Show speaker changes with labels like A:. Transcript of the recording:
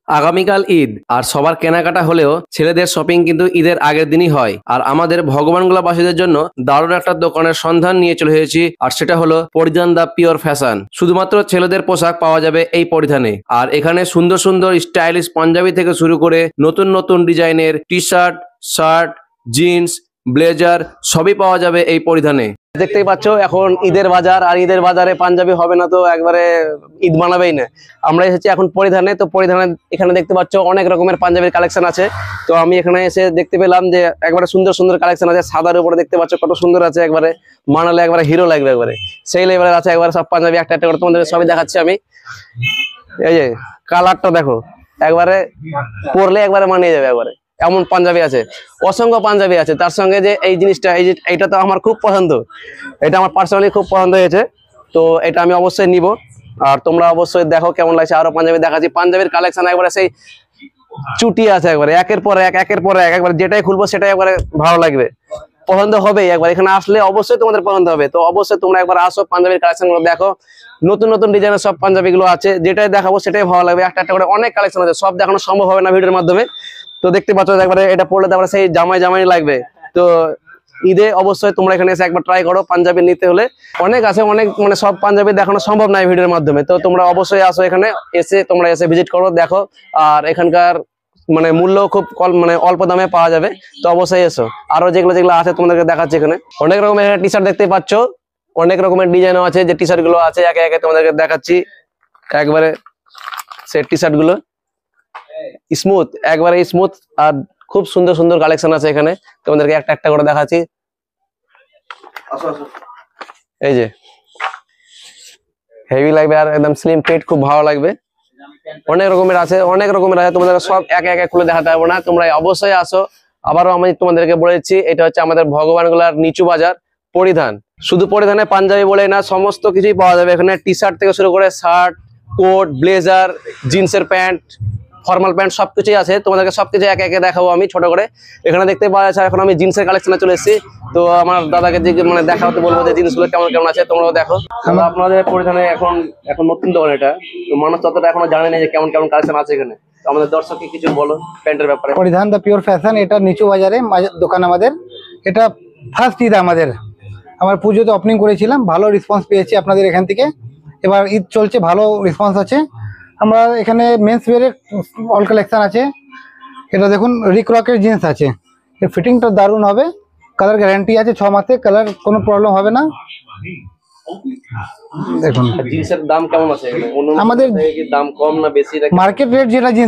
A: আগামীকাল ঈদ আর সবার কেনাকাটা হলেও ছেলেদের শপিং কিন্তু ঈদের আগের দিনই হয়। আর আমাদের ভগবানগোলা বাসীদের জন্য দারুণ একটা দোকানের সন্ধান নিয়ে চলে এসেছি, আর সেটা হলো পরিধান দা পিওর ফ্যাশন। শুধুমাত্র ছেলেদের পোশাক পাওয়া যাবে এই পরিধানে। আর এখানে সুন্দর সুন্দর স্টাইলিশ পাঞ্জাবি থেকে শুরু করে নতুন নতুন ডিজাইনের T shirt, shirt, jeans, blazer সবই পাওয়া যাবে এই পরিধানে। দেখতেই পাচ্ছ এখন ঈদের বাজার, আর ঈদের বাজারে পাঞ্জাবি হবে না তো একবারে ঈদ মানাবেই না। আমরা এসেছি এখন পরিধানে। তো পরিধানে এখানে দেখতে পাচ্ছ অনেক রকমের পাঞ্জাবির কালেকশন আছে। তো আমি এখানে এসে দেখতে পেলাম যে একবারে সুন্দর সুন্দর কালেকশন আছে। সাদার উপরে দেখতে পাচ্ছ কত সুন্দর আছে, একবারে মানালে একবারে হিরো লাগবে, একবারে সেই লেভেলের আছে। একবারে সব পাঞ্জাবি একটা একটা করে তোমাদের সবই দেখাচ্ছি আমি। এই যে কালারটা দেখো, একবারে পরলে একবারে মানিয়ে যাবে, একবারে এমন পাঞ্জাবি আছে, অসংখ্য পাঞ্জাবি আছে। তার সঙ্গে যে এই জিনিসটা, এই যে এইটা তো আমার খুব পছন্দ, এটা আমার পার্সোনালি খুব পছন্দ হয়েছে। তো এটা আমি অবশ্যই নিব, আর তোমরা অবশ্যই দেখো কেমন লাগছে। আরো পাঞ্জাবি দেখাচ্ছি, পাঞ্জাবির কালেকশন একবারে সেই চুটি আছে, একবারে একের পর এক, একের পর এক, একবার যেটাই খুলবো সেটাই একবারে ভালো লাগবে, পছন্দ হবে। একবার এখানে আসলে অবশ্যই তোমাদের পছন্দ হবে। তো অবশ্যই তোমরা একবার আসো, পাঞ্জাবির কালেকশন গুলো দেখো। নতুন নতুন ডিজাইনের সব পাঞ্জাবি গুলো আছে, যেটাই দেখাবো সেটাই ভালো লাগবে। একটা একটা করে অনেক কালেকশন আছে, সব দেখানো সম্ভব হবে না ভিডিওর মাধ্যমে। তো দেখতে পাচ্ছ একবারে এটা পড়লে তারপরে সেই জামাই জামাই লাগবে। তো ঈদে অবশ্যই তোমরা এখানে এসে একবার ট্রাই করো। পাঞ্জাবি নিতে হলে অনেক আছে, অনেক মানে সব পাঞ্জাবি দেখানো সম্ভব নয় ভিডিওর মাধ্যমে। তো তোমরা অবশ্যই আসো এখানে, এসে তোমরা এসে ভিজিট করো, দেখো। আর এখানকার মানে মূল্য খুব মানে অল্প দামে পাওয়া যাবে। তো অবশ্যই এসো। আরো যেগুলো যেগুলো আছে তোমাদেরকে দেখাচ্ছি। এখানে অনেক রকমের টি শার্ট দেখতে পাচ্ছ, অনেক রকমের ডিজাইনও আছে। যে টি শার্ট গুলো আছে একে একে তোমাদেরকে দেখাচ্ছি। একবারে সেই টি শার্ট গুলো স্মুথ, একবারে স্মুথ, আর খুব সুন্দর সুন্দর কালেকশন আছে এখানে। তোমাদেরকে একটা একটা করে দেখাচ্ছি। এই যে হেভি লাগবে, আর একদম স্লিম ফিট, খুব ভালো লাগবে। অনেক রকমের আছে, অনেক রকমের আছে, তোমাদের সব একে একে খুলে দেখাতে পারবো না। তোমরা অবশ্যই আসো। আবারও আমি তোমাদেরকে বলেছি, এটা হচ্ছে আমাদের ভগবানগোলার নিচু বাজার পরিধান। শুধু পরিধানে পাঞ্জাবি বলে না, সমস্ত কিছুই পাওয়া যাবে এখানে। টি শার্ট থেকে শুরু করে শার্ট, কোট, ব্লেজার, জিন্সের প্যান্ট, ফর্মাল প্যান্ট সবকিছুই আছে। তোমাদেরকে সবকিছু একে একে দেখাবো আমি ছোট করে। এখানে দেখতে পাওয়া যাচ্ছে এখন আমি জিন্সের কালেকশনে চলে এসেছি। তো আমার দাদাকে যে মানে দেখাতে বলবো যে জিনিসগুলো কেমন কেমন আছে, তোমরাও দেখো। আপনাদের পরিধানে এখন এখন নতুন দোকান এটা, তো মানুষ ততটা এখনো জানে না যে কেমন কেমন কালেকশন আছে এখানে। তো আমাদের দর্শককে কিছু বলো প্যান্টের ব্যাপারে।
B: পরিধান দা পিওর ফ্যাশন, এটা নিচু বাজারে দোকান আমাদের। এটা ফার্স্ট ঈদ আমাদের, আমার পুজোতে ওপেনিং করেছিলাম, ভালো রেসপন্স পেয়েছি আপনাদের এখান থেকে। এবার ঈদ চলছে, ভালো রেসপন্স আছে। আমরা এখানে মেন্স ওয়্যারের অল কালেকশন আছে। এটা দেখুন রিক রকের জিন্স আছে, এর ফিটিংটা দারুণ হবে। কালার গ্যারান্টি আছে 6 মাসে, কালার কোনো প্রবলেম হবে না। দেখুন
A: জিন্সের দাম কেমন আছে এখানে?
B: আমাদের
A: দাম কম না বেশি?
B: মার্কেট রেট যেটা জিন্স